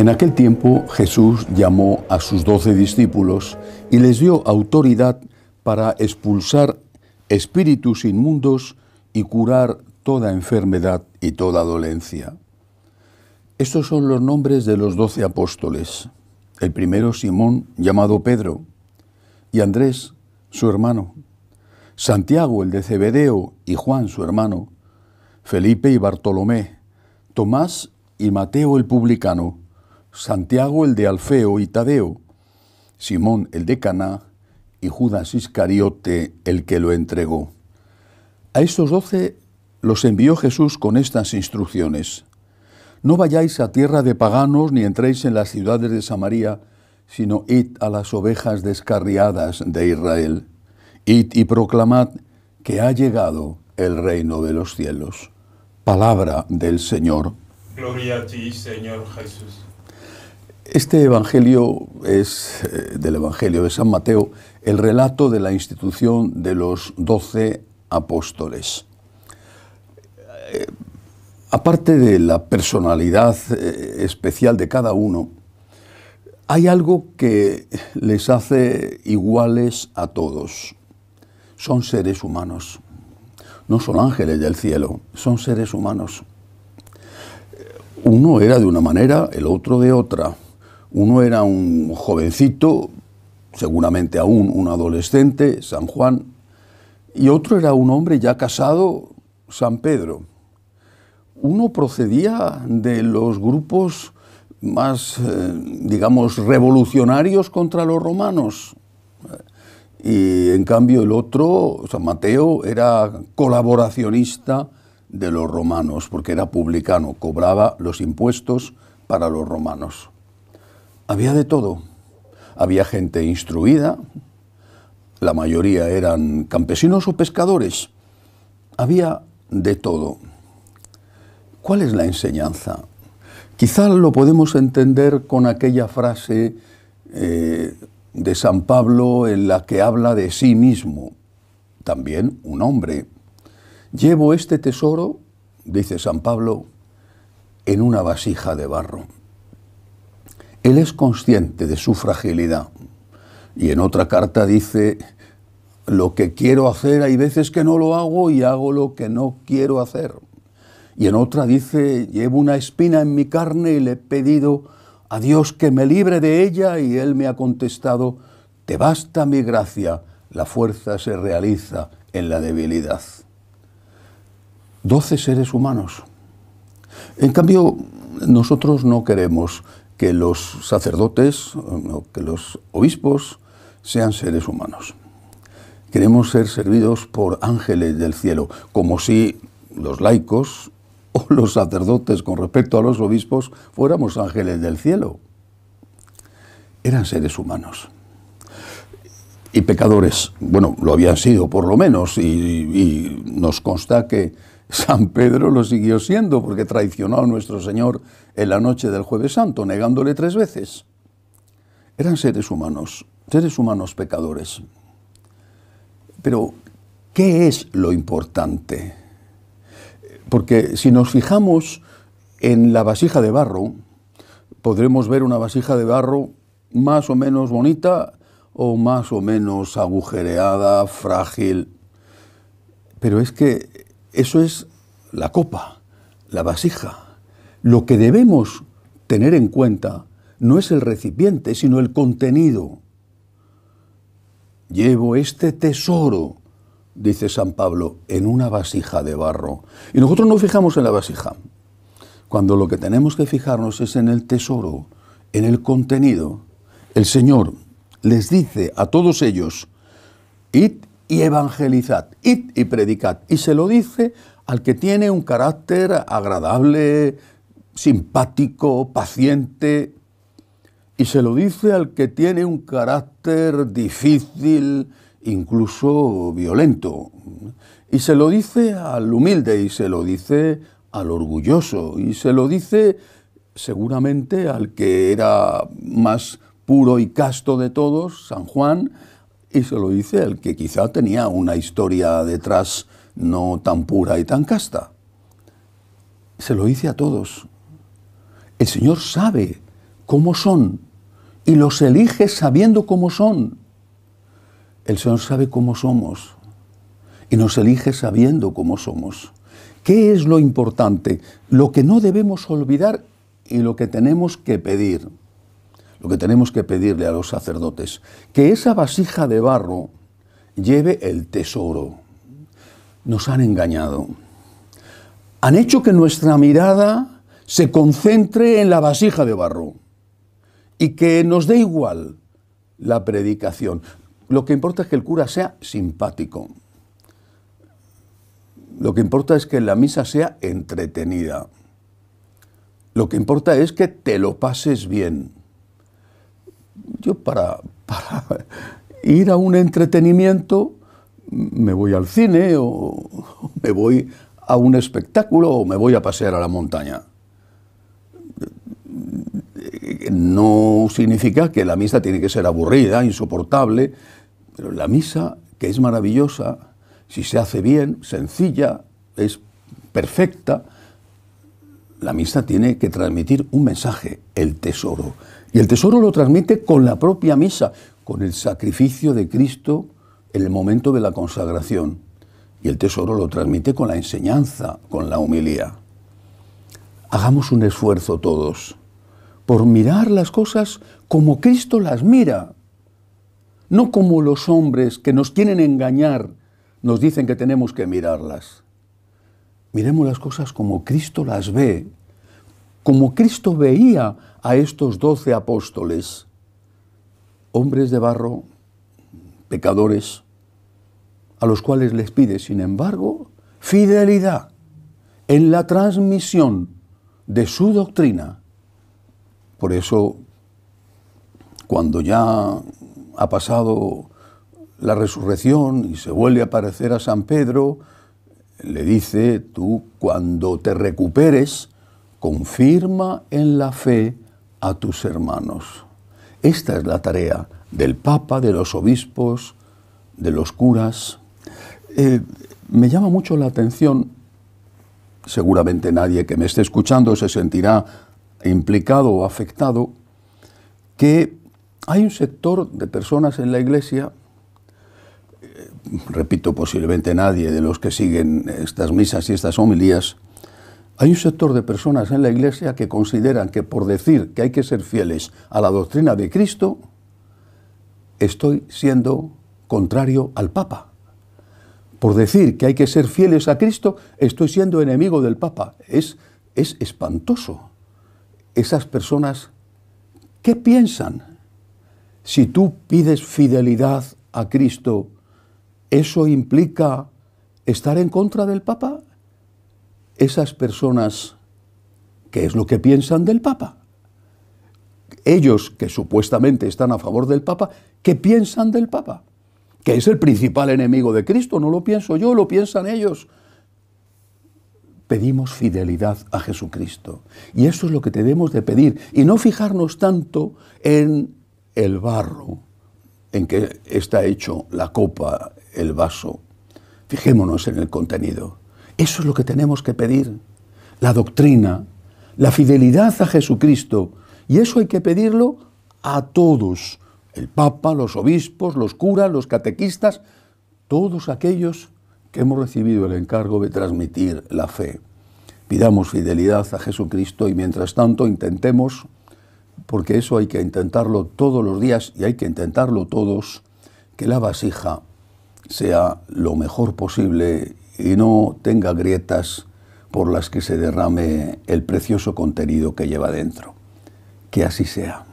En aquel tiempo Jesús llamó a sus 12 discípulos y les dio autoridad para expulsar espíritus inmundos y curar toda enfermedad y toda dolencia. Estos son los nombres de los 12 apóstoles. El primero, Simón, llamado Pedro, y Andrés, su hermano, Santiago, el de Zebedeo, y Juan, su hermano, Felipe y Bartolomé, Tomás y Mateo el publicano, Santiago el de Alfeo y Tadeo, Simón el de Caná y Judas Iscariote el que lo entregó. A estos 12 los envió Jesús con estas instrucciones: no vayáis a tierra de paganos ni entréis en las ciudades de Samaria, sino id a las ovejas descarriadas de Israel. Id y proclamad que ha llegado el reino de los cielos. Palabra del Señor. Gloria a ti, Señor Jesús. Este evangelio es del Evangelio de San Mateo, el relato de la institución de los 12 apóstoles. Aparte de la personalidad especial de cada uno, hay algo que les hace iguales a todos. Son seres humanos. No son ángeles del cielo, son seres humanos. Uno era de una manera, el otro de otra. Uno era un jovencito, seguramente aún un adolescente, San Juan, y otro era un hombre ya casado, San Pedro. Uno procedía de los grupos más, digamos, revolucionarios contra los romanos. Y en cambio el otro, San Mateo, era colaboracionista de los romanos, porque era publicano, cobraba los impuestos para los romanos. Había de todo. Había gente instruida, la mayoría eran campesinos o pescadores. Había de todo. ¿Cuál es la enseñanza? Quizá lo podemos entender con aquella frase de San Pablo en la que habla de sí mismo, también un hombre. Llevo este tesoro, dice San Pablo, en una vasija de barro. Él es consciente de su fragilidad. Y en otra carta dice: lo que quiero hacer hay veces que no lo hago y hago lo que no quiero hacer. Y en otra dice: llevo una espina en mi carne y le he pedido a Dios que me libre de ella, y Él me ha contestado: te basta mi gracia, la fuerza se realiza en la debilidad. 12 seres humanos. En cambio, nosotros no queremos que los sacerdotes, que los obispos sean seres humanos. Queremos ser servidos por ángeles del cielo, como si los laicos o los sacerdotes con respecto a los obispos fuéramos ángeles del cielo. Eran seres humanos. Y pecadores, bueno, lo habían sido por lo menos, y nos consta que San Pedro lo siguió siendo, porque traicionó a nuestro Señor en la noche del Jueves Santo, negándole 3 veces. Eran seres humanos pecadores. Pero, ¿qué es lo importante? Porque si nos fijamos en la vasija de barro, podremos ver una vasija de barro más o menos bonita o más o menos agujereada, frágil. Pero es que eso es la copa, la vasija. Lo que debemos tener en cuenta no es el recipiente, sino el contenido. Llevo este tesoro, dice San Pablo, en una vasija de barro. Y nosotros nos fijamos en la vasija, cuando lo que tenemos que fijarnos es en el tesoro, en el contenido. El Señor les dice a todos ellos: id y evangelizad, id y predicad. Y se lo dice al que tiene un carácter agradable, simpático, paciente. Y se lo dice al que tiene un carácter difícil, incluso violento. Y se lo dice al humilde, y se lo dice al orgulloso, y se lo dice seguramente al que era más puro y casto de todos, San Juan, y se lo dice al que quizá tenía una historia detrás no tan pura y tan casta. Se lo dice a todos. El Señor sabe cómo son y los elige sabiendo cómo son. El Señor sabe cómo somos y nos elige sabiendo cómo somos. ¿Qué es lo importante? Lo que no debemos olvidar y lo que tenemos que pedir. Lo que tenemos que pedirle a los sacerdotes. Que esa vasija de barro lleve el tesoro. Nos han engañado. Han hecho que nuestra mirada se concentre en la vasija de barro y que nos dé igual la predicación. Lo que importa es que el cura sea simpático. Lo que importa es que la misa sea entretenida. Lo que importa es que te lo pases bien. Yo para ir a un entretenimiento me voy al cine o me voy a un espectáculo o me voy a pasear a la montaña. No significa que la misa tiene que ser aburrida, insoportable, pero la misa, que es maravillosa, si se hace bien, sencilla, es perfecta, la misa tiene que transmitir un mensaje, el tesoro. Y el tesoro lo transmite con la propia misa, con el sacrificio de Cristo en el momento de la consagración. Y el tesoro lo transmite con la enseñanza, con la homilía. Hagamos un esfuerzo todos por mirar las cosas como Cristo las mira, no como los hombres que nos quieren engañar nos dicen que tenemos que mirarlas. Miremos las cosas como Cristo las ve, como Cristo veía a estos 12 apóstoles, hombres de barro, pecadores, a los cuales les pide, sin embargo, fidelidad en la transmisión de su doctrina. Por eso, cuando ya ha pasado la resurrección y se vuelve a aparecer a San Pedro, le dice, tú cuando te recuperes, confirma en la fe a tus hermanos. Esta es la tarea del Papa, de los obispos, de los curas. Me llama mucho la atención, seguramente nadie que me esté escuchando se sentirá implicado o afectado, que hay un sector de personas en la Iglesia, repito, posiblemente nadie de los que siguen estas misas y estas homilías, hay un sector de personas en la Iglesia que consideran que por decir que hay que ser fieles a la doctrina de Cristo, estoy siendo contrario al Papa. Por decir que hay que ser fieles a Cristo, estoy siendo enemigo del Papa. Es espantoso. Esas personas, ¿qué piensan? Si tú pides fidelidad a Cristo, ¿eso implica estar en contra del Papa? Esas personas, ¿qué es lo que piensan del Papa? Ellos que supuestamente están a favor del Papa, ¿qué piensan del Papa? Que es el principal enemigo de Cristo, no lo pienso yo, lo piensan ellos. Pedimos fidelidad a Jesucristo. Y eso es lo que debemos de pedir. Y no fijarnos tanto en el barro, en que está hecho la copa, el vaso. Fijémonos en el contenido. Eso es lo que tenemos que pedir. La doctrina, la fidelidad a Jesucristo. Y eso hay que pedirlo a todos. El Papa, los obispos, los curas, los catequistas, todos aquellos que hemos recibido el encargo de transmitir la fe. Pidamos fidelidad a Jesucristo y mientras tanto intentemos, porque eso hay que intentarlo todos los días y hay que intentarlo todos, que la vasija sea lo mejor posible y no tenga grietas por las que se derrame el precioso contenido que lleva dentro. Que así sea.